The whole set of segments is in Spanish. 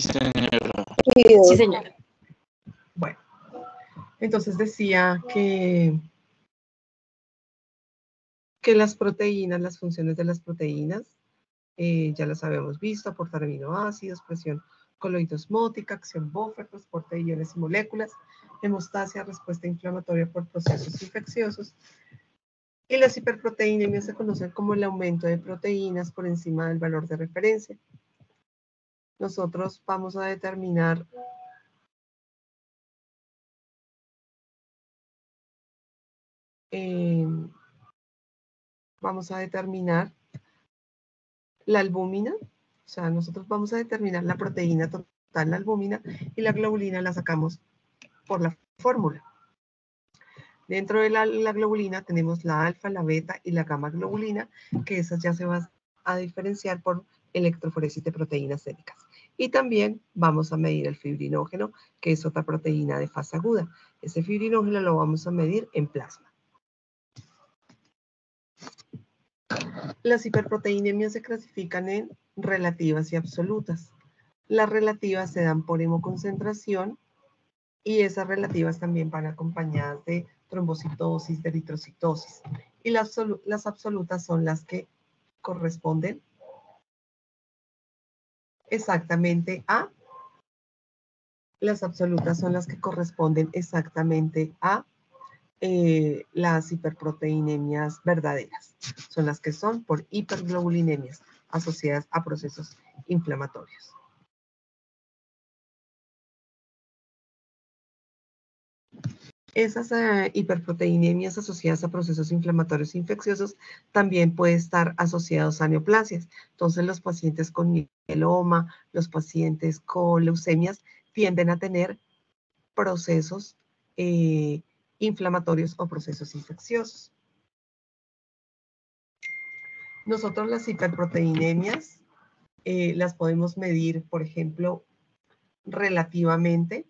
señora. Sí, señora. Bueno, entonces decía que las proteínas, las funciones de las proteínas, ya las habíamos visto: aportar aminoácidos, presión coloidosmótica, acción buffer, transporte de iones y moléculas, hemostasia, respuesta inflamatoria por procesos infecciosos. Y las hiperproteinemias se conocen como el aumento de proteínas por encima del valor de referencia. Nosotros vamos a determinar la albúmina. O sea, nosotros vamos a determinar la proteína total, la albúmina, y la globulina la sacamos por la fórmula. Dentro de la globulina tenemos la alfa, la beta y la gamma globulina, que esas ya se van a diferenciar por electroforesis de proteínas séricas. Y también vamos a medir el fibrinógeno, que es otra proteína de fase aguda. Ese fibrinógeno lo vamos a medir en plasma. Las hiperproteinemias se clasifican en relativas y absolutas. Las relativas se dan por hemoconcentración y esas relativas también van acompañadas de trombocitosis, de eritrocitosis. Y las absolutas son las que corresponden exactamente a... Las absolutas son las que corresponden exactamente a las hiperproteinemias verdaderas. Son las que son por hiperglobulinemias asociadas a procesos inflamatorios. Esas hiperproteinemias asociadas a procesos inflamatorios infecciosos también pueden estar asociados a neoplasias. Entonces, los pacientes con mieloma, los pacientes con leucemias tienden a tener procesos inflamatorios o procesos infecciosos. Nosotros las hiperproteinemias las podemos medir, por ejemplo, relativamente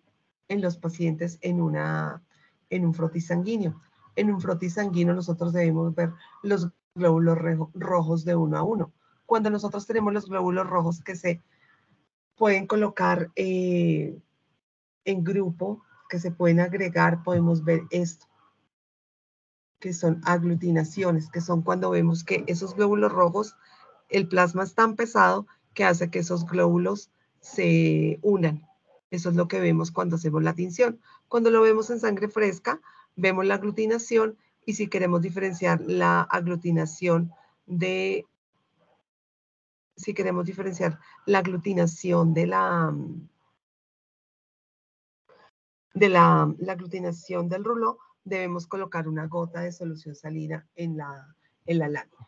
en los pacientes en un frotis sanguíneo. En un frotis sanguíneo nosotros debemos ver los glóbulos rojos de 1 a 1. Cuando nosotros tenemos los glóbulos rojos que se pueden colocar en grupo, que se pueden agregar, podemos ver esto, que son aglutinaciones, que son cuando vemos que esos glóbulos rojos, el plasma es tan pesado que hace que esos glóbulos se unan. Eso es lo que vemos cuando hacemos la tinción. Cuando lo vemos en sangre fresca, vemos la aglutinación, y si queremos diferenciar la aglutinación de... Si queremos diferenciar la aglutinación de la aglutinación del ruló, debemos colocar una gota de solución salina en la lámina.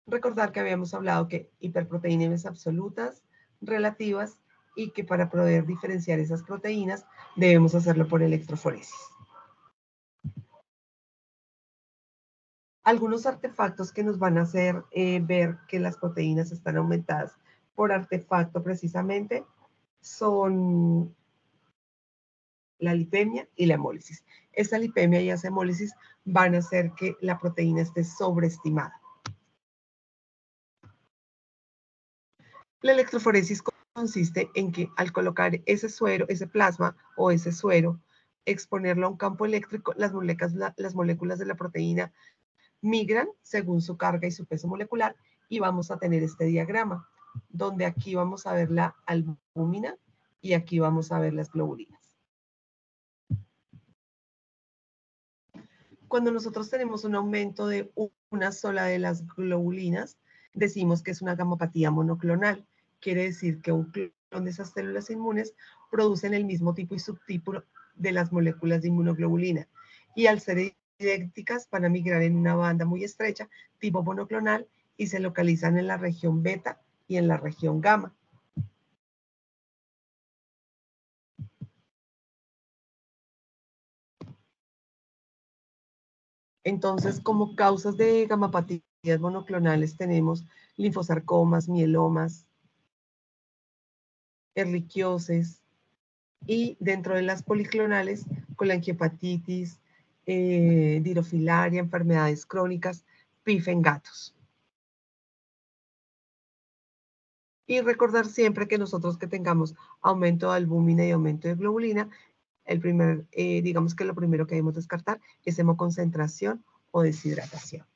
Recordar que habíamos hablado que hiperproteinemias absolutas, relativas, y que para poder diferenciar esas proteínas debemos hacerlo por electroforesis. Algunos artefactos que nos van a hacer ver que las proteínas están aumentadas por artefacto precisamente son la lipemia y la hemólisis. Esa lipemia y esa hemólisis van a hacer que la proteína esté sobreestimada. La electroforesis consiste en que al colocar ese suero, ese plasma o ese suero, exponerlo a un campo eléctrico, las moléculas de la proteína migran según su carga y su peso molecular, y vamos a tener este diagrama, donde aquí vamos a ver la albúmina y aquí vamos a ver las globulinas. Cuando nosotros tenemos un aumento de una sola de las globulinas, decimos que es una gamopatía monoclonal. Quiere decir que un clon de esas células inmunes producen el mismo tipo y subtipo de las moléculas de inmunoglobulina, y al ser idénticas van a migrar en una banda muy estrecha, tipo monoclonal, y se localizan en la región beta y en la región gamma. Entonces, como causas de gamapatías monoclonales tenemos linfosarcomas, mielomas, erliquiosis, y dentro de las policlonales, colangiopatitis, dirofilaria, enfermedades crónicas, PIF en gatos. Y recordar siempre que nosotros que tengamos aumento de albúmina y aumento de globulina, digamos que lo primero que debemos descartar es hemoconcentración o deshidratación.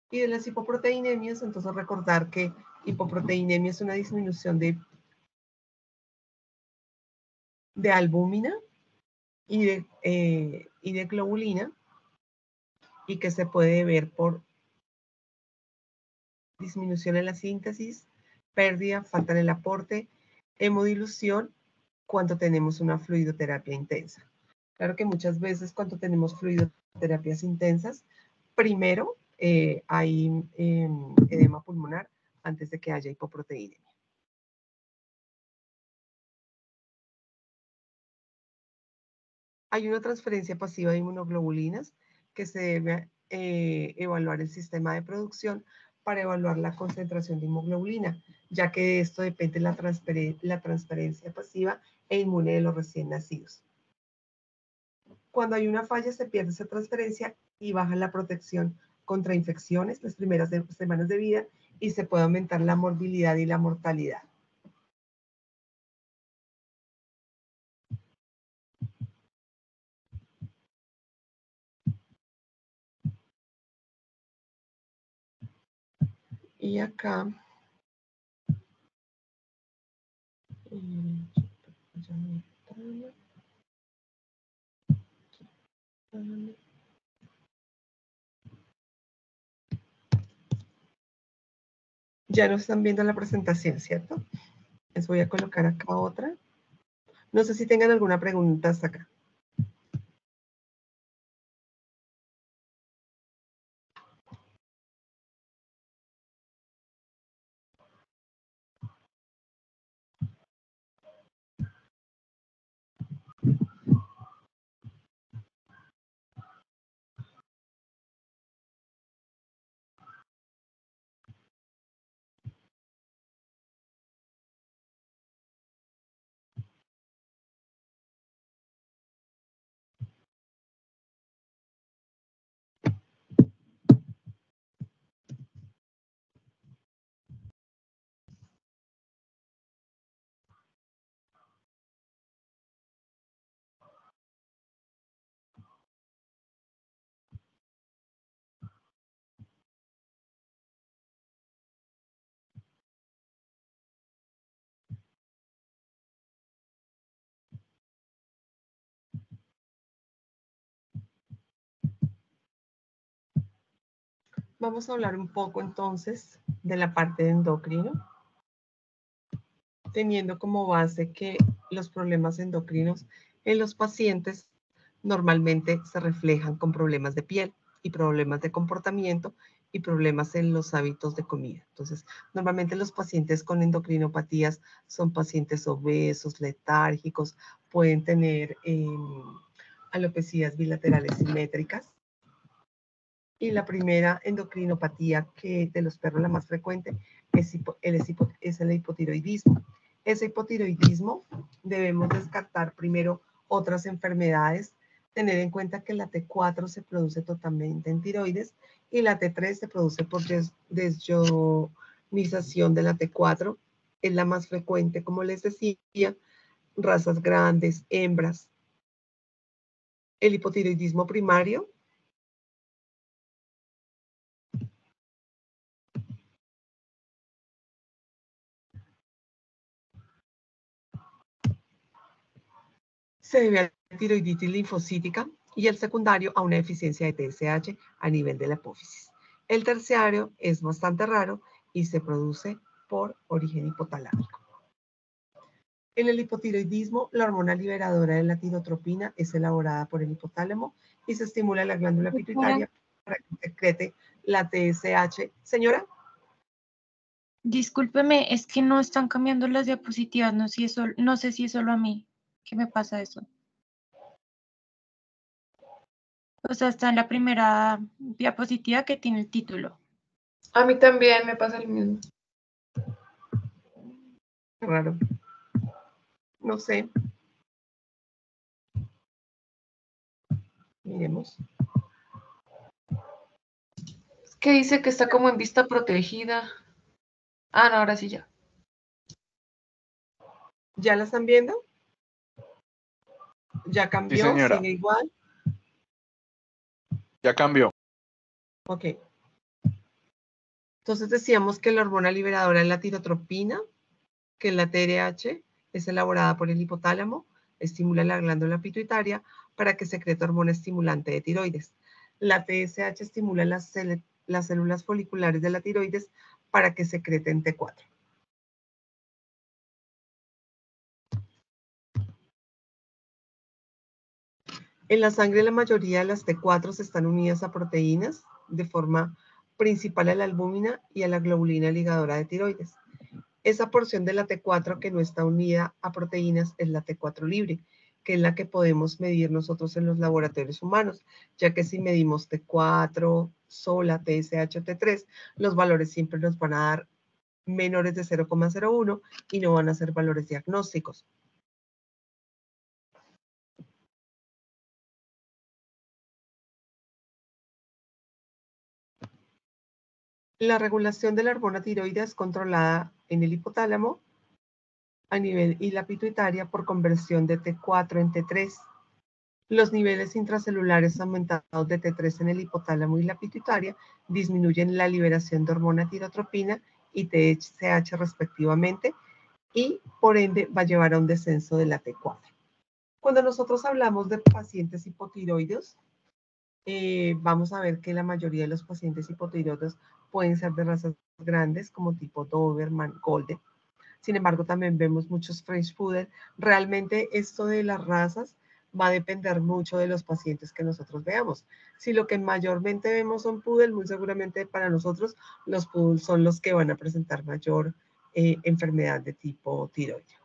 Y de las hipoproteinemias, entonces recordar que hipoproteinemia es una disminución de albúmina y de globulina, y que se puede ver por disminución en la síntesis, pérdida, falta en el aporte, hemodilución cuando tenemos una fluidoterapia intensa. Claro que muchas veces cuando tenemos fluidoterapias intensas, primero hay edema pulmonar antes de que haya hipoproteinemia. Hay una transferencia pasiva de inmunoglobulinas que se debe evaluar el sistema de producción para evaluar la concentración de hemoglobulina, ya que de esto depende la transferencia pasiva e inmune de los recién nacidos. Cuando hay una falla se pierde esa transferencia y baja la protección contra infecciones las primeras semanas de vida y se puede aumentar la morbilidad y la mortalidad. Y acá ya nos están viendo la presentación, ¿cierto? Les voy a colocar acá otra. No sé si tengan alguna pregunta hasta acá. Vamos a hablar un poco entonces de la parte de endocrino, teniendo como base que los problemas endocrinos en los pacientes normalmente se reflejan con problemas de piel y problemas de comportamiento y problemas en los hábitos de comida. Entonces, normalmente los pacientes con endocrinopatías son pacientes obesos, letárgicos, pueden tener alopecias bilaterales simétricas. Y la primera endocrinopatía que de los perros la más frecuente es el hipotiroidismo. Ese hipotiroidismo debemos descartar primero otras enfermedades, tener en cuenta que la T4 se produce totalmente en tiroides y la T3 se produce por desionización de la T4. Es la más frecuente, como les decía, razas grandes, hembras. El hipotiroidismo primario se debe a la tiroiditis linfocítica y el secundario a una deficiencia de TSH a nivel de la hipófisis. El terciario es bastante raro y se produce por origen hipotalámico. En el hipotiroidismo, la hormona liberadora de la tirotropina es elaborada por el hipotálamo y se estimula la glándula pituitaria para que secrete la TSH. Señora. Discúlpeme, es que no están cambiando las diapositivas, no sé si es solo a mí. ¿Qué me pasa eso? O sea, está en la primera diapositiva que tiene el título. A mí también me pasa lo mismo. Raro. No sé. Miremos. Que dice que está como en vista protegida. Ah, no, ahora sí ya. ¿Ya la están viendo? ¿Ya Sí, cambió? señora. ¿Sigue igual? Ya cambió. Ok. Entonces decíamos que la hormona liberadora es la tirotropina, que la TRH es elaborada por el hipotálamo, estimula la glándula pituitaria para que secrete hormona estimulante de tiroides. La TSH estimula las células foliculares de la tiroides para que secreten T4. En la sangre la mayoría de las T4 están unidas a proteínas de forma principal a la albúmina y a la globulina ligadora de tiroides. Esa porción de la T4 que no está unida a proteínas es la T4 libre, que es la que podemos medir nosotros en los laboratorios humanos, ya que si medimos T4, sola, TSH o T3, los valores siempre nos van a dar menores de 0,01 y no van a ser valores diagnósticos. La regulación de la hormona tiroidea es controlada en el hipotálamo a nivel y la pituitaria por conversión de T4 en T3. Los niveles intracelulares aumentados de T3 en el hipotálamo y la pituitaria disminuyen la liberación de hormona tirotropina y TSH respectivamente y por ende va a llevar a un descenso de la T4. Cuando nosotros hablamos de pacientes hipotiroides, vamos a ver que la mayoría de los pacientes hipotiroides pueden ser de razas grandes como tipo Doberman, Golden. Sin embargo, también vemos muchos French Poodle. Realmente esto de las razas va a depender mucho de los pacientes que nosotros veamos. Si lo que mayormente vemos son Poodle, muy seguramente para nosotros los Poodle son los que van a presentar mayor enfermedad de tipo tiroideo.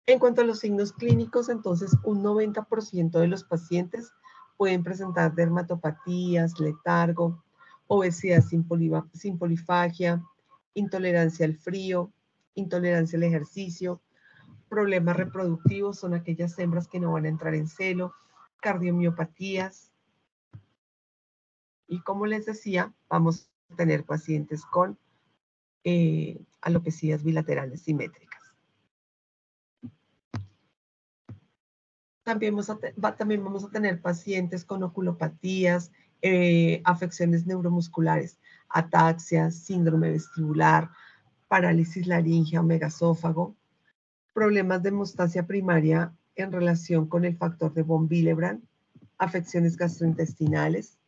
En cuanto a los signos clínicos, entonces un 90% de los pacientes pueden presentar dermatopatías, letargo, obesidad sin polifagia, intolerancia al frío, intolerancia al ejercicio, problemas reproductivos, son aquellas hembras que no van a entrar en celo, cardiomiopatías. Y como les decía, vamos a tener pacientes con alopecias bilaterales simétricas. También vamos a tener pacientes con oculopatías, afecciones neuromusculares, ataxias, síndrome vestibular, parálisis laringea o megasófago, problemas de hemostasia primaria en relación con el factor de von Willebrand, afecciones gastrointestinales.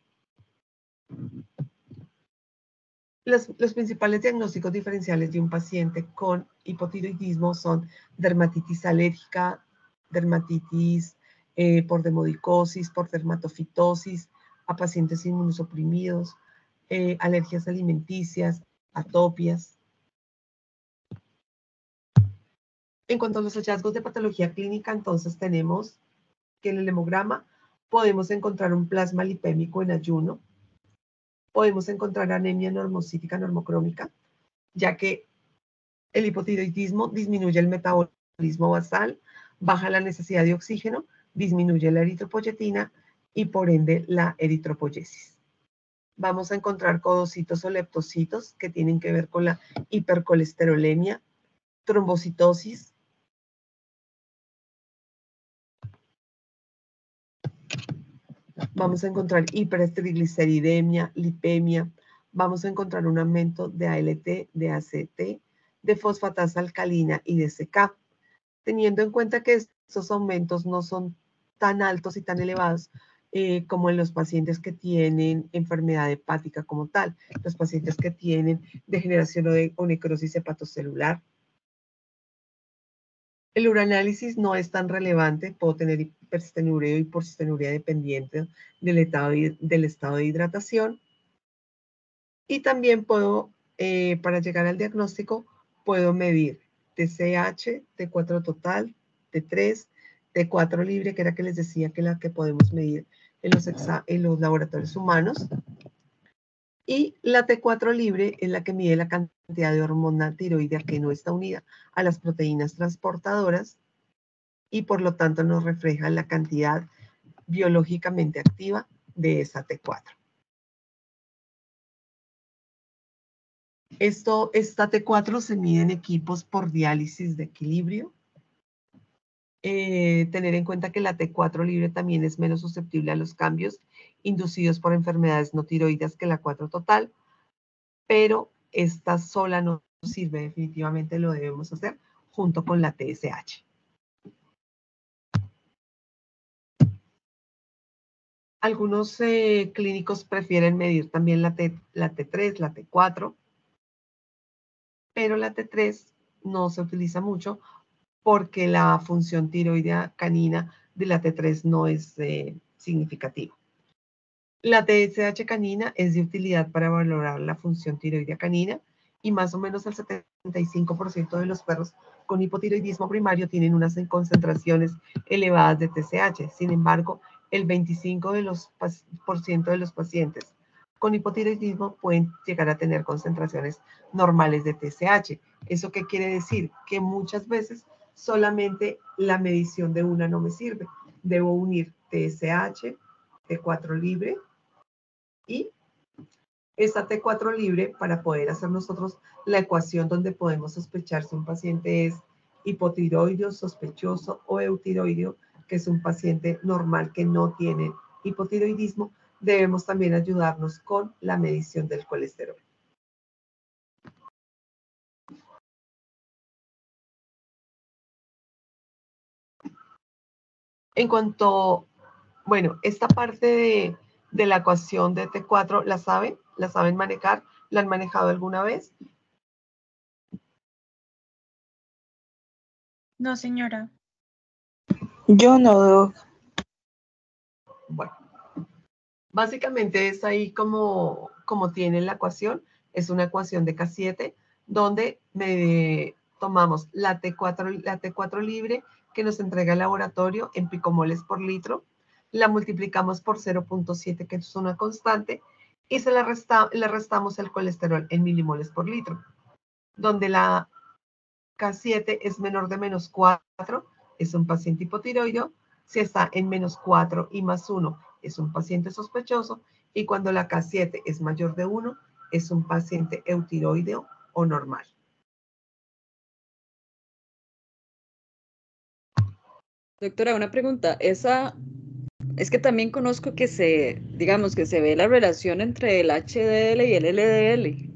Los principales diagnósticos diferenciales de un paciente con hipotiroidismo son dermatitis alérgica, dermatitis por demodicosis, por dermatofitosis, a pacientes inmunosuprimidos, alergias alimenticias, atopias. En cuanto a los hallazgos de patología clínica, entonces tenemos que en el hemograma podemos encontrar un plasma lipémico en ayuno, podemos encontrar anemia normocítica normocrómica, ya que el hipotiroidismo disminuye el metabolismo basal, baja la necesidad de oxígeno, disminuye la eritropoyetina y por ende la eritropoyesis. Vamos a encontrar codocitos o leptocitos que tienen que ver con la hipercolesterolemia, trombocitosis. Vamos a encontrar hipertrigliceridemia, lipemia. Vamos a encontrar un aumento de ALT, de ACT, de fosfatasa alcalina y de CK. Teniendo en cuenta que estos aumentos no son tan altos y tan elevados como en los pacientes que tienen enfermedad hepática como tal, los pacientes que tienen degeneración o necrosis hepatocelular. El uranálisis no es tan relevante, puedo tener hipercistenuria y porcistenuria dependiente del estado de hidratación. Y también puedo, para llegar al diagnóstico, puedo medir TSH, T4 total, T3, T4 libre, que era que les decía que la que podemos medir en los laboratorios humanos. Y la T4 libre es la que mide la cantidad de hormona tiroidea que no está unida a las proteínas transportadoras y por lo tanto nos refleja la cantidad biológicamente activa de esa T4. Esta T4 se mide en equipos por diálisis de equilibrio. Tener en cuenta que la T4 libre también es menos susceptible a los cambios inducidos por enfermedades no tiroideas que la 4 total, pero esta sola no sirve, definitivamente lo debemos hacer junto con la TSH. Algunos clínicos prefieren medir también la T3, la T4, pero la T3 no se utiliza mucho porque la función tiroidea canina de la T3 no es significativa. La TSH canina es de utilidad para valorar la función tiroidea canina y más o menos el 75% de los perros con hipotiroidismo primario tienen unas concentraciones elevadas de TSH. Sin embargo, el 25% de los pacientes con hipotiroidismo pueden llegar a tener concentraciones normales de TSH. ¿Eso qué quiere decir? Que muchas veces solamente la medición de una no me sirve. Debo unir TSH, T4 libre y esta T4 libre para poder hacer nosotros la ecuación donde podemos sospechar si un paciente es hipotiroideo, sospechoso o eutiroideo, que es un paciente normal que no tiene hipotiroidismo. Debemos también ayudarnos con la medición del colesterol. En cuanto, bueno, esta parte de la ecuación de T4, ¿la saben? ¿La saben manejar? ¿La han manejado alguna vez? No, señora. Yo no, Doc. Bueno, básicamente es ahí como tiene la ecuación. Es una ecuación de K7, donde tomamos la T4 libre que nos entrega el laboratorio en picomoles por litro, la multiplicamos por 0.7, que es una constante, y le restamos el colesterol en milimoles por litro, donde la K7 es menor de menos 4, es un paciente hipotiroideo. Si está en menos 4 y más 1, es un paciente sospechoso. Y cuando la K7 es mayor de 1, es un paciente eutiroideo o normal. Doctora, una pregunta. Es que también conozco que digamos que se ve la relación entre el HDL y el LDL.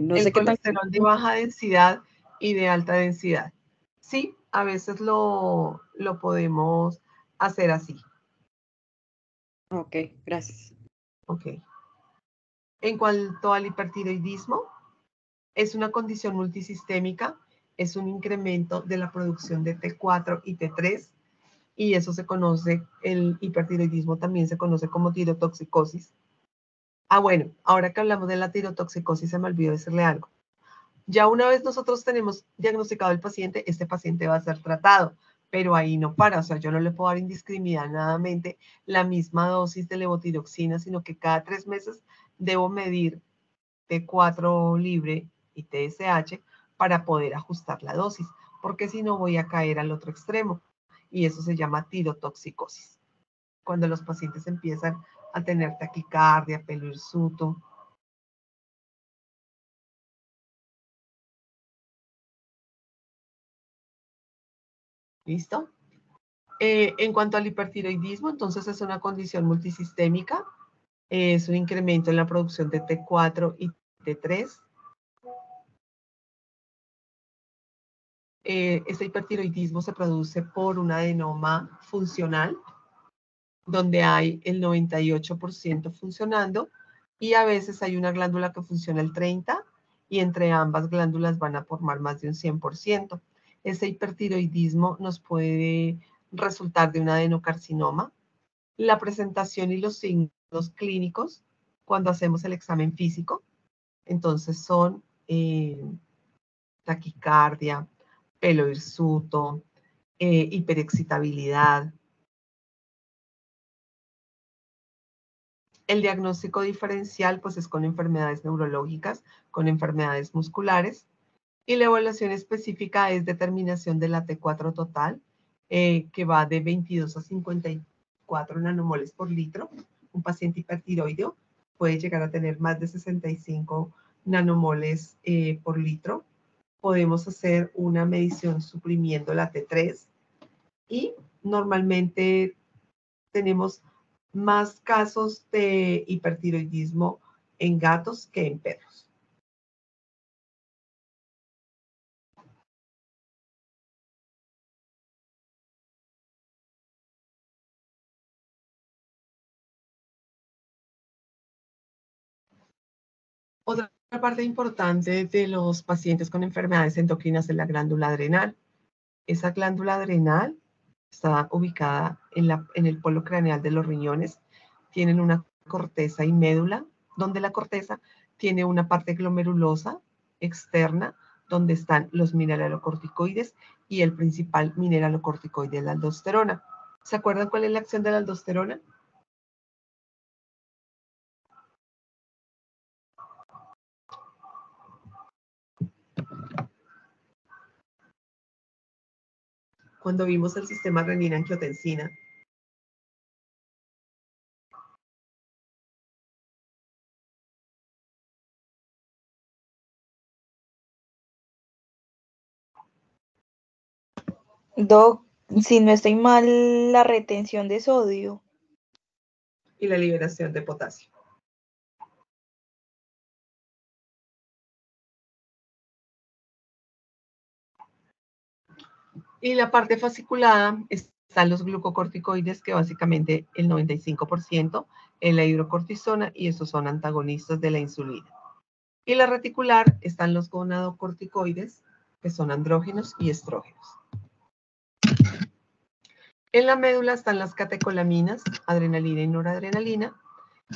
No El sé qué tan... colesterol de baja densidad y de alta densidad. Sí, a veces lo podemos hacer así. Ok, gracias. Ok. En cuanto al hipertiroidismo, es una condición multisistémica, es un incremento de la producción de T4 y T3, y eso se conoce, el hipertiroidismo también se conoce como tirotoxicosis. Ah, bueno, ahora que hablamos de la tirotoxicosis, se me olvidó decirle algo. Ya una vez nosotros tenemos diagnosticado el paciente, este paciente va a ser tratado, pero ahí no para, o sea, yo no le puedo dar indiscriminadamente la misma dosis de levotiroxina, sino que cada 3 meses debo medir T4 libre y TSH para poder ajustar la dosis, porque si no voy a caer al otro extremo, y eso se llama tirotoxicosis. Cuando los pacientes empiezan a tener taquicardia, pelo hirsuto. ¿Listo? En cuanto al hipertiroidismo, entonces es una condición multisistémica, es un incremento en la producción de T4 y T3. Este hipertiroidismo se produce por un adenoma funcional, donde hay el 98% funcionando, y a veces hay una glándula que funciona el 30%, y entre ambas glándulas van a formar más de un 100%. Ese hipertiroidismo nos puede resultar de un adenocarcinoma. La presentación y los signos clínicos cuando hacemos el examen físico, entonces son taquicardia, pelo hirsuto, hiperexcitabilidad. El diagnóstico diferencial pues es con enfermedades neurológicas, con enfermedades musculares, y la evaluación específica es determinación de la T4 total, que va de 22 a 54 nanomoles por litro, un paciente hipertiroideo, puede llegar a tener más de 65 nanomoles por litro. Podemos hacer una medición suprimiendo la T3 y normalmente tenemos más casos de hipertiroidismo en gatos que en perros. Otra parte importante de los pacientes con enfermedades endocrinas es la glándula adrenal. Esa glándula adrenal está ubicada en el polo craneal de los riñones. Tienen una corteza y médula, donde la corteza tiene una parte glomerulosa externa, donde están los mineralocorticoides y el principal mineralocorticoide es la aldosterona. ¿Se acuerdan cuál es la acción de la aldosterona? Cuando vimos el sistema renina-angiotensina, Doc, si no estoy mal, la retención de sodio. y la liberación de potasio. Y la parte fasciculada están los glucocorticoides, que básicamente el 95% es la hidrocortisona, y esos son antagonistas de la insulina. Y la reticular están los gonadocorticoides, que son andrógenos y estrógenos. En la médula están las catecolaminas, adrenalina y noradrenalina,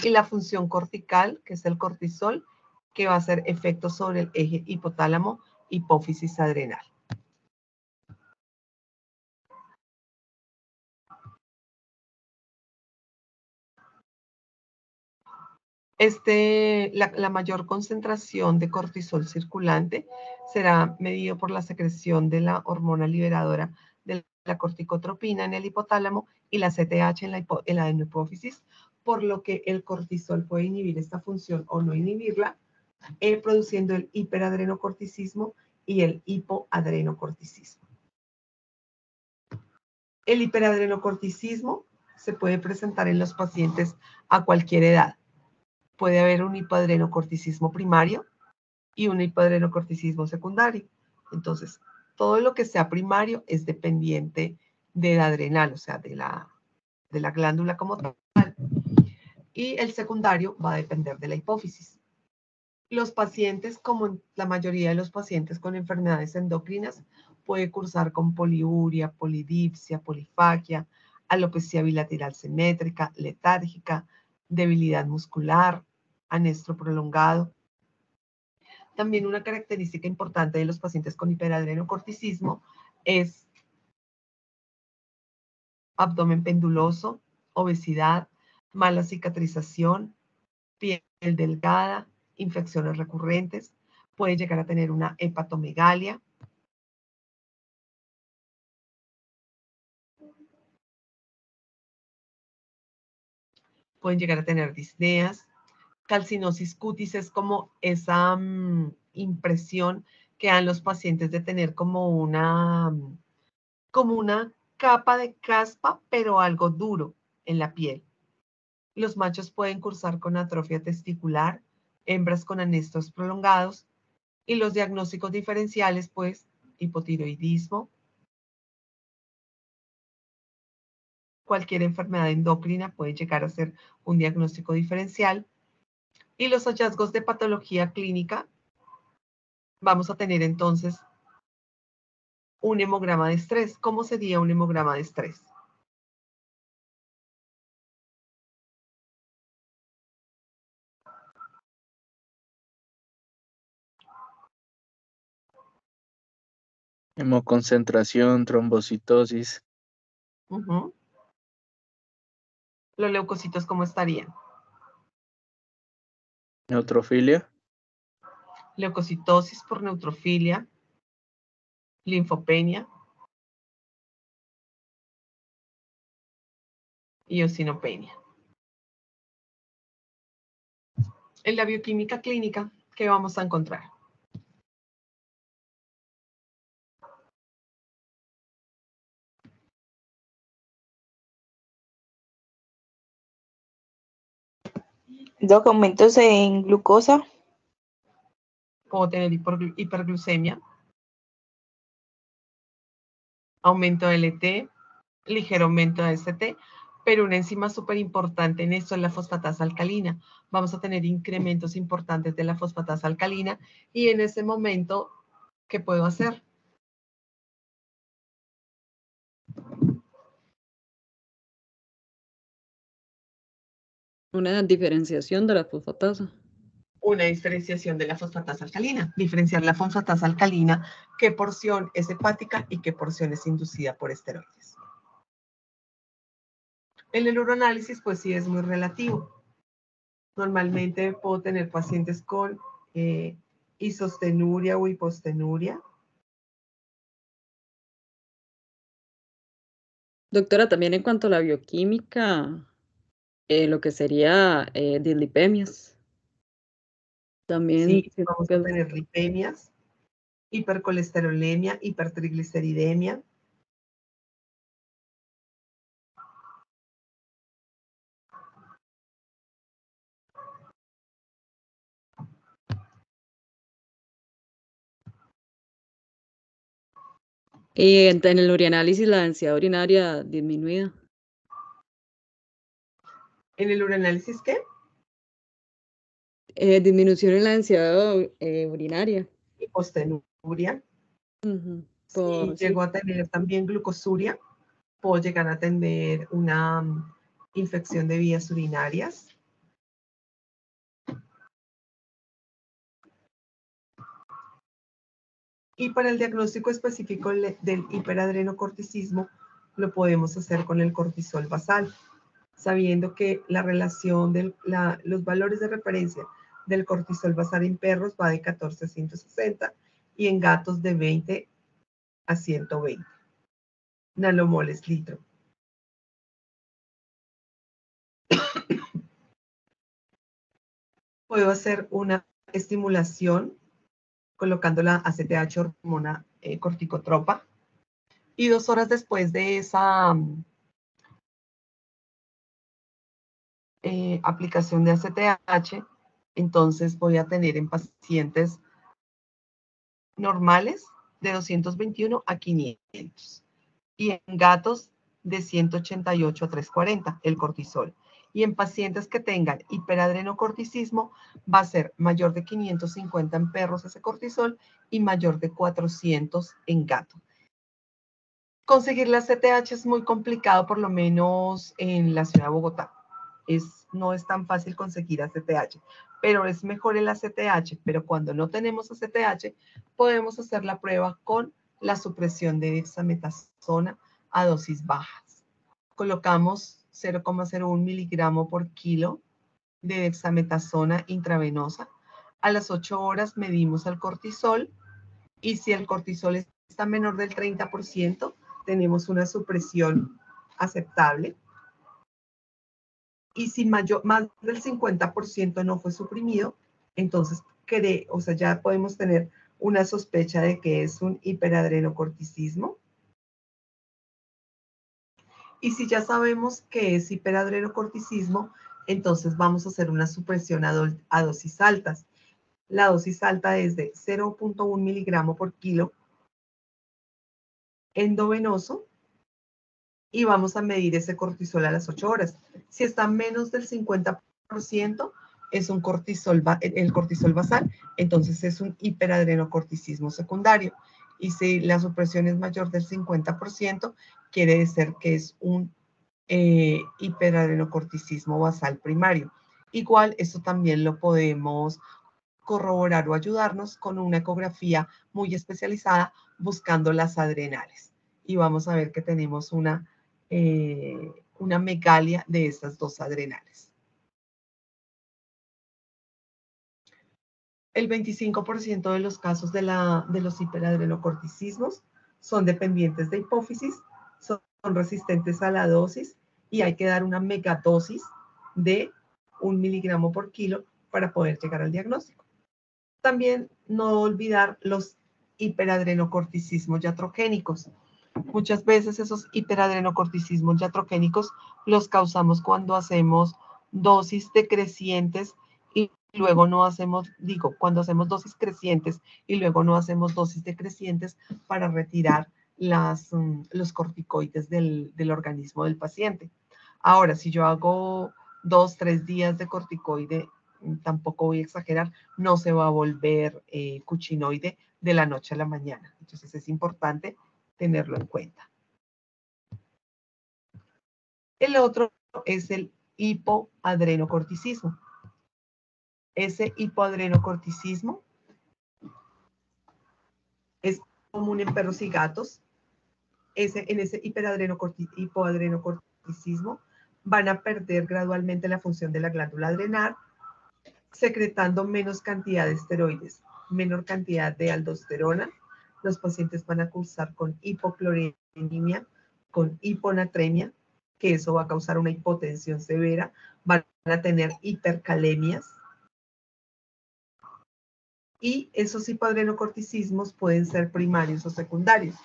y la función cortical, que es el cortisol, que va a hacer efecto sobre el eje hipotálamo, hipófisis adrenal. La mayor concentración de cortisol circulante será medido por la secreción de la hormona liberadora de la corticotropina en el hipotálamo y la CTH en la hipófisis, por lo que el cortisol puede inhibir esta función o no inhibirla, produciendo el hiperadrenocorticismo y el hipoadrenocorticismo. El hiperadrenocorticismo se puede presentar en los pacientes a cualquier edad. Puede haber un hipoadrenocorticismo primario y un hipoadrenocorticismo secundario. Entonces, todo lo que sea primario es dependiente de la adrenal, o sea, de la glándula como tal. Y el secundario va a depender de la hipófisis. Los pacientes, como la mayoría de los pacientes con enfermedades endocrinas, puede cursar con poliuria, polidipsia, polifagia, alopecia bilateral simétrica, letárgica, debilidad muscular, anestro prolongado. También una característica importante de los pacientes con hiperadrenocorticismo es abdomen penduloso, obesidad, mala cicatrización, piel delgada, infecciones recurrentes, puede llegar a tener una hepatomegalia. Pueden llegar a tener disneas. Calcinosis cutis es como esa impresión que dan los pacientes de tener como una capa de caspa, pero algo duro en la piel. Los machos pueden cursar con atrofia testicular, hembras con anestros prolongados, y los diagnósticos diferenciales, pues, hipotiroidismo, cualquier enfermedad endocrina puede llegar a ser un diagnóstico diferencial. Y los hallazgos de patología clínica, vamos a tener entonces un hemograma de estrés. ¿Cómo sería un hemograma de estrés? Hemoconcentración, trombocitosis. Los leucocitos, ¿cómo estarían? Neutrofilia. Leucocitosis por neutrofilia, linfopenia y eosinopenia. En la bioquímica clínica, ¿qué vamos a encontrar? Doc, aumentos en glucosa. Puedo tener hiperglucemia, aumento de LT, ligero aumento de ST, pero una enzima súper importante en esto es la fosfatasa alcalina. Vamos a tener incrementos importantes de la fosfatasa alcalina y en ese momento, ¿qué puedo hacer? Una diferenciación de la fosfatasa. Una diferenciación de la fosfatasa alcalina. Diferenciar la fosfatasa alcalina, qué porción es hepática y qué porción es inducida por esteroides. En el uroanálisis, pues sí es muy relativo. Normalmente puedo tener pacientes con isostenuria o hipostenuria. Doctora, también en cuanto a la bioquímica, lo que sería dislipemias. También Sí, vamos a tener lipemias, hipercolesterolemia, hipertrigliceridemia. y en el urinálisis la densidad urinaria disminuida. ¿En el uroanálisis qué? Disminución en la densidad urinaria. Hipostenuria. Ujú. Si Sí. llego a tener también glucosuria, puedo llegar a tener una infección de vías urinarias. Y para el diagnóstico específico del hiperadrenocorticismo, lo podemos hacer con el cortisol basal, sabiendo que la relación de los valores de referencia del cortisol basal en perros va de 14 a 160 y en gatos de 20 a 120 nanomoles litro. Puedo hacer una estimulación colocando la ACTH hormona corticotropa y 2 horas después de esa aplicación de ACTH, entonces voy a tener en pacientes normales de 221 a 500 y en gatos de 188 a 340 el cortisol. Y en pacientes que tengan hiperadrenocorticismo va a ser mayor de 550 en perros ese cortisol y mayor de 400 en gatos. Conseguir la ACTH es muy complicado, por lo menos en la ciudad de Bogotá. No es tan fácil conseguir ACTH, pero es mejor el ACTH. Pero cuando no tenemos ACTH, podemos hacer la prueba con la supresión de dexametasona a dosis bajas. Colocamos 0,01 miligramo por kilo de dexametasona intravenosa. A las 8 horas medimos el cortisol y si el cortisol está menor del 30%, tenemos una supresión aceptable. Y si más del 50% no fue suprimido, entonces ya podemos tener una sospecha de que es un hiperadrenocorticismo. Y si ya sabemos que es hiperadrenocorticismo, entonces vamos a hacer una supresión a dosis altas. La dosis alta es de 0,1 miligramo por kilo endovenoso y vamos a medir ese cortisol a las 8 horas. Si está menos del 50%, es un el cortisol basal, entonces es un hiperadrenocorticismo secundario. Y si la supresión es mayor del 50%, quiere decir que es un hiperadrenocorticismo basal primario. Igual, esto también lo podemos corroborar o ayudarnos con una ecografía muy especializada buscando las adrenales. Y vamos a ver que tenemos una megalia de estas dos adrenales. El 25% de los casos de los hiperadrenocorticismos son dependientes de hipófisis, son resistentes a la dosis y hay que dar una megadosis de 1 miligramo por kilo para poder llegar al diagnóstico. También no olvidar los hiperadrenocorticismos iatrogénicos. Muchas veces esos hiperadrenocorticismos iatrogénicos los causamos cuando hacemos dosis decrecientes y luego no hacemos, cuando hacemos dosis crecientes y luego no hacemos dosis decrecientes para retirar los corticoides del organismo del paciente. Ahora, si yo hago 2, 3 días de corticoide, tampoco voy a exagerar, no se va a volver cuchinoide de la noche a la mañana. Entonces es importante tenerlo en cuenta. El otro es el hipoadrenocorticismo. Ese hipoadrenocorticismo es común en perros y gatos. En ese hipoadrenocorticismo van a perder gradualmente la función de la glándula adrenal, secretando menos cantidad de esteroides, menor cantidad de aldosterona. Los pacientes van a cursar con hipocloreminemia, con hiponatremia, que eso va a causar una hipotensión severa, van a tener hipercalemias. Y esos hipoadrenocorticismos pueden ser primarios o secundarios.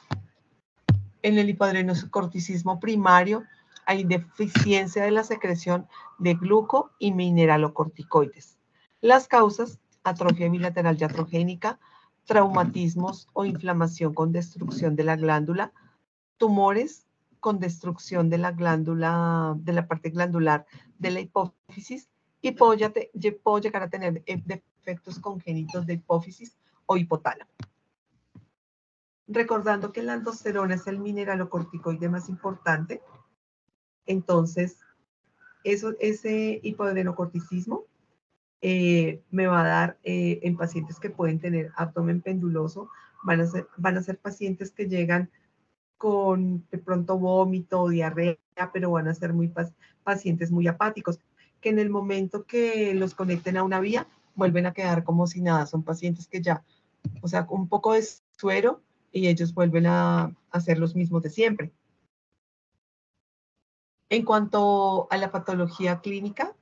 En el hipoadrenocorticismo primario hay deficiencia de la secreción de gluco y mineralocorticoides. Las causas: atrofia bilateral iatrogénica, traumatismos o inflamación con destrucción de la glándula, tumores con destrucción de la glándula, de la parte glandular de la hipófisis, y puedo llegar a tener defectos congénitos de hipófisis o hipotálamo. Recordando que la aldosterona es el mineralocorticoide más importante, entonces ese hipoadrenocorticismo me va a dar en pacientes que pueden tener abdomen penduloso, van a ser pacientes que llegan con de pronto vómito o diarrea, pero van a ser pacientes muy apáticos, que en el momento que los conecten a una vía, vuelven a quedar como si nada. Son pacientes que ya, o sea, un poco de suero y ellos vuelven a hacer los mismos de siempre. En cuanto a la patología clínica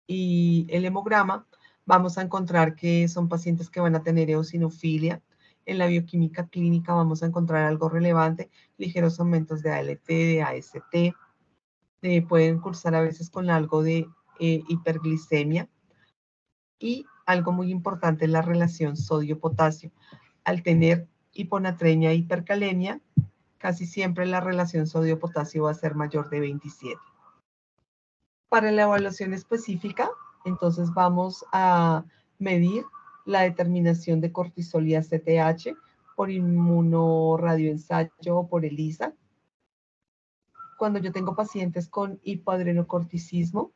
y el hemograma, vamos a encontrar que son pacientes que van a tener eosinofilia. En la bioquímica clínica vamos a encontrar algo relevante, ligeros aumentos de ALT, de AST, pueden cursar a veces con algo de hiperglicemia, y algo muy importante es la relación sodio-potasio. Al tener hiponatremia e hipercalemia, casi siempre la relación sodio-potasio va a ser mayor de 27. Para la evaluación específica, entonces vamos a medir la determinación de cortisol y ACTH por inmunoradioensayo o por ELISA. Cuando yo tengo pacientes con hipoadrenocorticismo,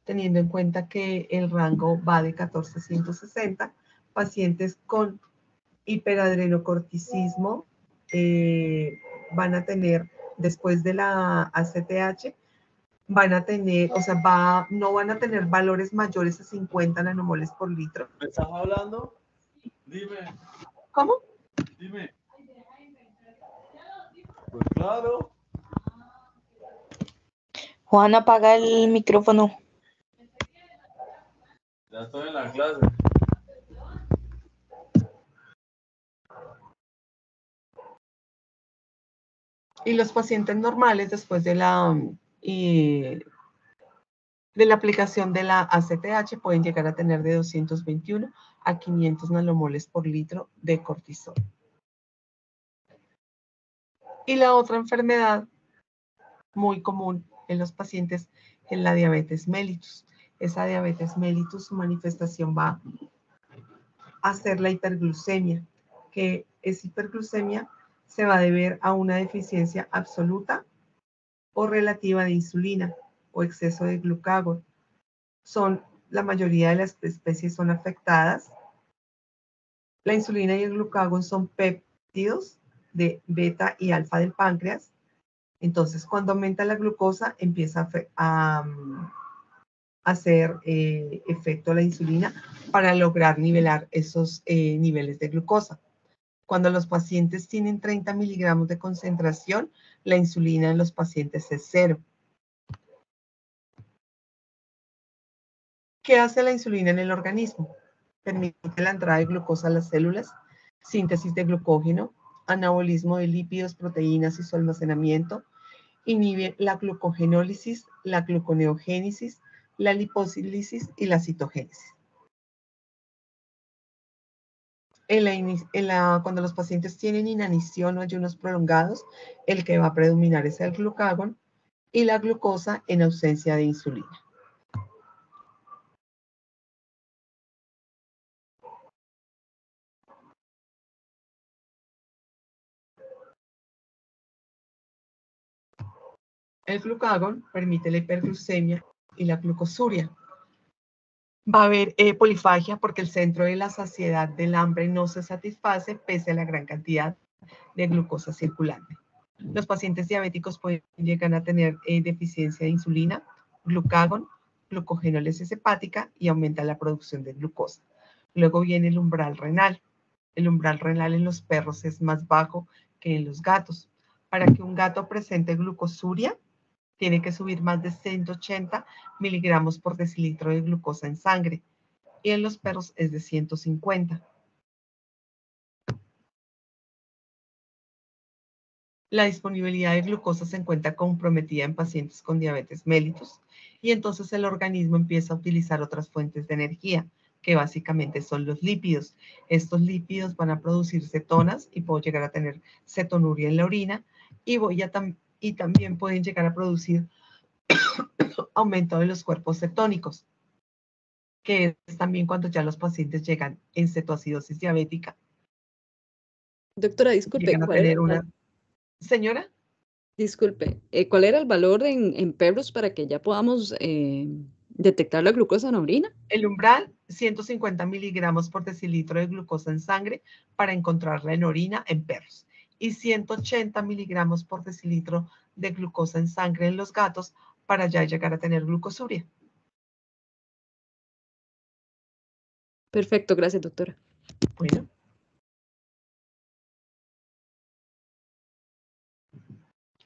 teniendo en cuenta que el rango va de 14 a 160, pacientes con hiperadrenocorticismo van a tener, después de la ACTH, van a tener, o sea, no van a tener valores mayores a 50 nanomoles por litro. ¿Me estás hablando? Dime. ¿Cómo? Dime. Pues claro. Juan, apaga el micrófono. Ya estoy en la clase. Y los pacientes normales, después de la aplicación de la ACTH, pueden llegar a tener de 221 a 500 nanomoles por litro de cortisol. Y la otra enfermedad muy común en los pacientes es la diabetes mellitus. Esa diabetes mellitus, su manifestación va a ser la hiperglucemia, que esa hiperglucemia se va a deber a una deficiencia absoluta o relativa de insulina o exceso de glucagón. La mayoría de las especies son afectadas. La insulina y el glucagón son péptidos de beta y alfa del páncreas. Entonces, cuando aumenta la glucosa, empieza a hacer efecto la insulina para lograr nivelar esos niveles de glucosa. Cuando los pacientes tienen 30 miligramos de concentración, la insulina en los pacientes es 0. ¿Qué hace la insulina en el organismo? Permite la entrada de glucosa a las células, síntesis de glucógeno, anabolismo de lípidos, proteínas y su almacenamiento, inhibe la glucogenólisis, la gluconeogénesis, la lipólisis y la citogénesis. Cuando los pacientes tienen inanición o ayunos prolongados, el que va a predominar es el glucagón y la glucosa en ausencia de insulina. El glucagón permite la hiperglucemia y la glucosuria. Va a haber polifagia porque el centro de la saciedad del hambre no se satisface pese a la gran cantidad de glucosa circulante. Los pacientes diabéticos pueden llegar a tener deficiencia de insulina, glucagón, glucogenólisis hepática y aumenta la producción de glucosa. Luego viene el umbral renal. El umbral renal en los perros es más bajo que en los gatos. Para que un gato presente glucosuria, tiene que subir más de 180 miligramos por decilitro de glucosa en sangre. Y en los perros es de 150. La disponibilidad de glucosa se encuentra comprometida en pacientes con diabetes mellitus y entonces el organismo empieza a utilizar otras fuentes de energía, que básicamente son los lípidos. Estos lípidos van a producir cetonas y puedo llegar a tener cetonuria en la orina y también pueden llegar a producir aumento de los cuerpos cetónicos, que es también cuando ya los pacientes llegan en cetoacidosis diabética. Doctora, disculpe, Llegan a ¿cuál era tener una... Señora. Disculpe, ¿cuál era el valor en perros para que ya podamos detectar la glucosa en la orina? El umbral, 150 miligramos por decilitro de glucosa en sangre para encontrarla en orina en perros y 180 miligramos por decilitro de glucosa en sangre en los gatos para ya llegar a tener glucosuria. Perfecto, gracias, doctora. Bueno.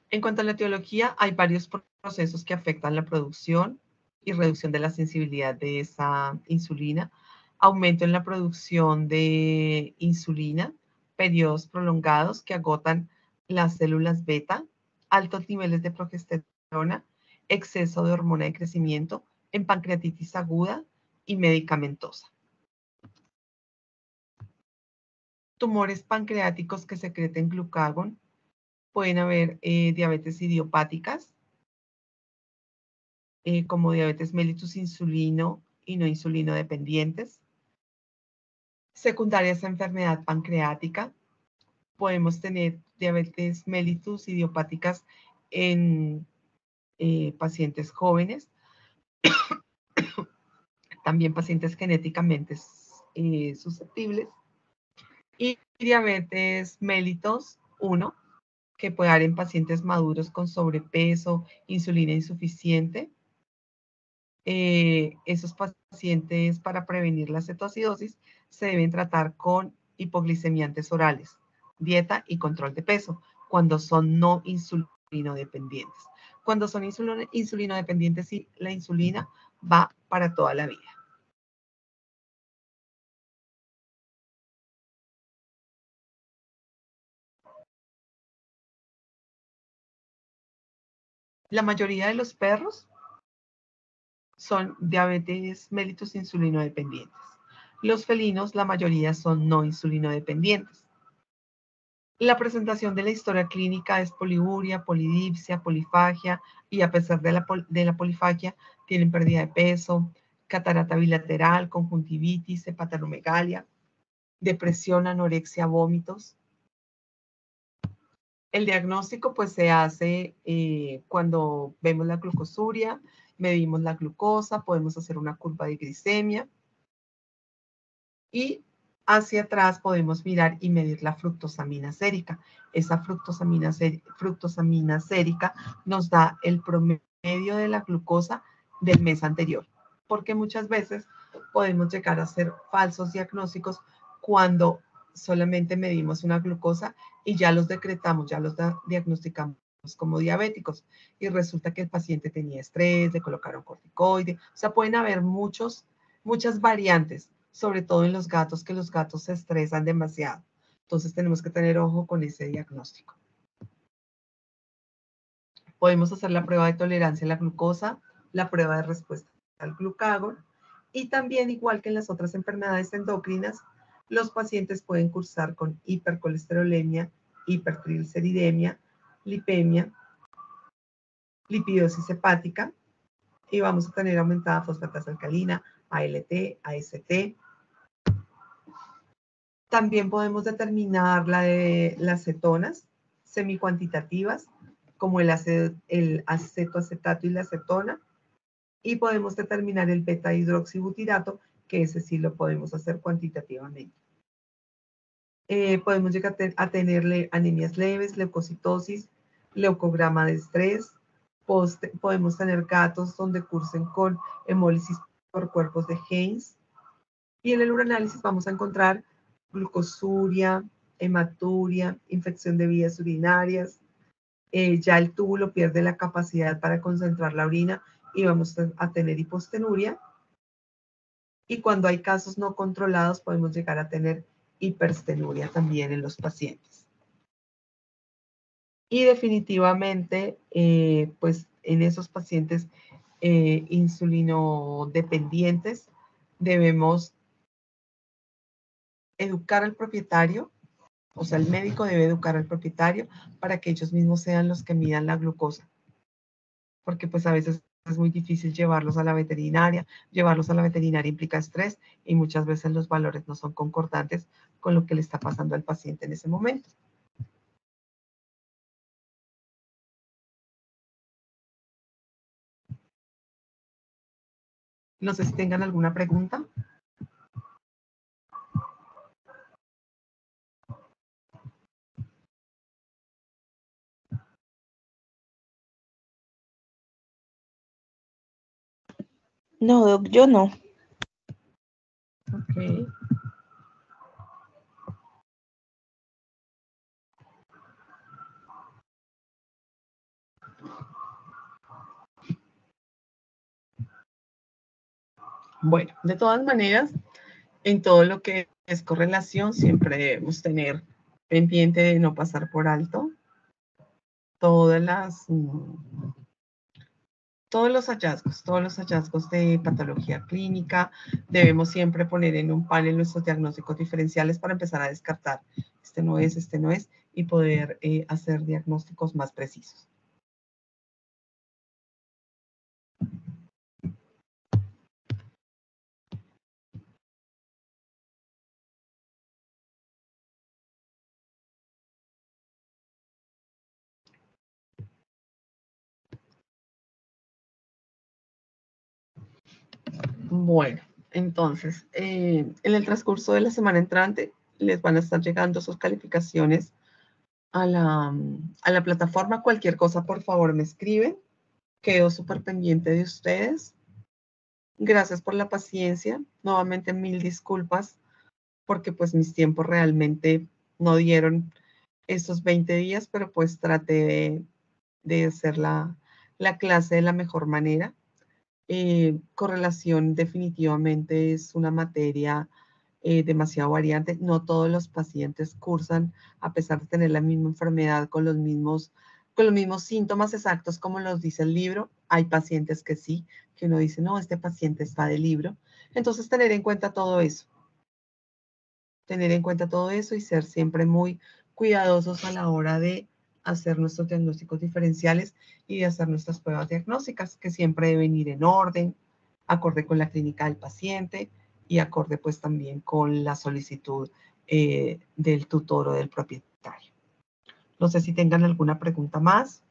En cuanto a la etiología, hay varios procesos que afectan la producción y reducción de la sensibilidad de esa insulina, aumento en la producción de insulina, periodos prolongados que agotan las células beta, altos niveles de progesterona, exceso de hormona de crecimiento, en pancreatitis aguda y medicamentosa. Tumores pancreáticos que secreten glucagón. Pueden haber diabetes idiopáticas, como diabetes mellitus insulino y no insulino dependientes. Secundarias a enfermedad pancreática. Podemos tener diabetes mellitus idiopáticas en pacientes jóvenes. También pacientes genéticamente susceptibles. Y diabetes mellitus 1, que puede haber en pacientes maduros con sobrepeso, insulina insuficiente. Esos pacientes, para prevenir la cetoacidosis, se deben tratar con hipoglicemiantes orales, dieta y control de peso, cuando son no insulinodependientes. Cuando son insulinodependientes, sí, la insulina va para toda la vida. La mayoría de los perros son diabetes mellitus insulinodependientes. Los felinos, la mayoría son no insulinodependientes. La presentación de la historia clínica es poliuria, polidipsia, polifagia, y a pesar de la polifagia, tienen pérdida de peso, catarata bilateral, conjuntivitis, hepatanomegalia, depresión, anorexia, vómitos. El diagnóstico pues se hace cuando vemos la glucosuria, medimos la glucosa, podemos hacer una curva de glicemia y hacia atrás podemos mirar y medir la fructosamina sérica. Esa fructosamina sérica nos da el promedio de la glucosa del mes anterior, porque muchas veces podemos llegar a hacer falsos diagnósticos cuando solamente medimos una glucosa y ya los decretamos, ya los diagnosticamos como diabéticos y resulta que el paciente tenía estrés, le colocaron corticoide, o sea, pueden haber muchos muchas variantes, sobre todo en los gatos, que los gatos se estresan demasiado. Entonces tenemos que tener ojo con ese diagnóstico. Podemos hacer la prueba de tolerancia a la glucosa, la prueba de respuesta al glucagón, y también, igual que en las otras enfermedades endocrinas, los pacientes pueden cursar con hipercolesterolemia, hipertrigliceridemia, lipemia, lipidosis hepática, y vamos a tener aumentada fosfatasa alcalina, ALT, AST. También podemos determinar las cetonas semicuantitativas, como el acetoacetato y la acetona, y podemos determinar el beta-hidroxibutirato, que ese sí lo podemos hacer cuantitativamente. Podemos llegar a tener anemias leves, leucocitosis, leucograma de estrés. Podemos tener gatos donde cursen con hemólisis por cuerpos de Heinz. Y en el uranálisis vamos a encontrar glucosuria, hematuria, infección de vías urinarias. Ya el túbulo pierde la capacidad para concentrar la orina y vamos a tener hipostenuria. Y cuando hay casos no controlados podemos llegar a tener hiperstenuria también en los pacientes. Y definitivamente, pues en esos pacientes insulinodependientes debemos educar al propietario, o sea, el médico debe educar al propietario para que ellos mismos sean los que midan la glucosa. Porque pues a veces es muy difícil llevarlos a la veterinaria. Llevarlos a la veterinaria implica estrés y muchas veces los valores no son concordantes con lo que le está pasando al paciente en ese momento. No sé si tengan alguna pregunta. No, Doc, yo no. Ok. Bueno, de todas maneras, en todo lo que es correlación, siempre debemos tener pendiente de no pasar por alto todos los hallazgos de patología clínica. Debemos siempre poner en un panel nuestros diagnósticos diferenciales para empezar a descartar este no es, y poder hacer diagnósticos más precisos. Bueno, entonces, en el transcurso de la semana entrante, les van a estar llegando sus calificaciones a la plataforma. Cualquier cosa, por favor, me escriben. Quedo súper pendiente de ustedes. Gracias por la paciencia. Nuevamente, mil disculpas, porque pues mis tiempos realmente no dieron estos 20 días, pero pues traté de hacer la clase de la mejor manera. Correlación definitivamente es una materia demasiado variante. No todos los pacientes cursan, a pesar de tener la misma enfermedad, con los mismos síntomas exactos como los dice el libro. Hay pacientes que sí, que uno dice, no, este paciente está de libro. Entonces, tener en cuenta todo eso. Tener en cuenta todo eso y ser siempre muy cuidadosos a la hora de hacer nuestros diagnósticos diferenciales y de hacer nuestras pruebas diagnósticas, que siempre deben ir en orden, acorde con la clínica del paciente y acorde pues también con la solicitud del tutor o del propietario. No sé si tengan alguna pregunta más.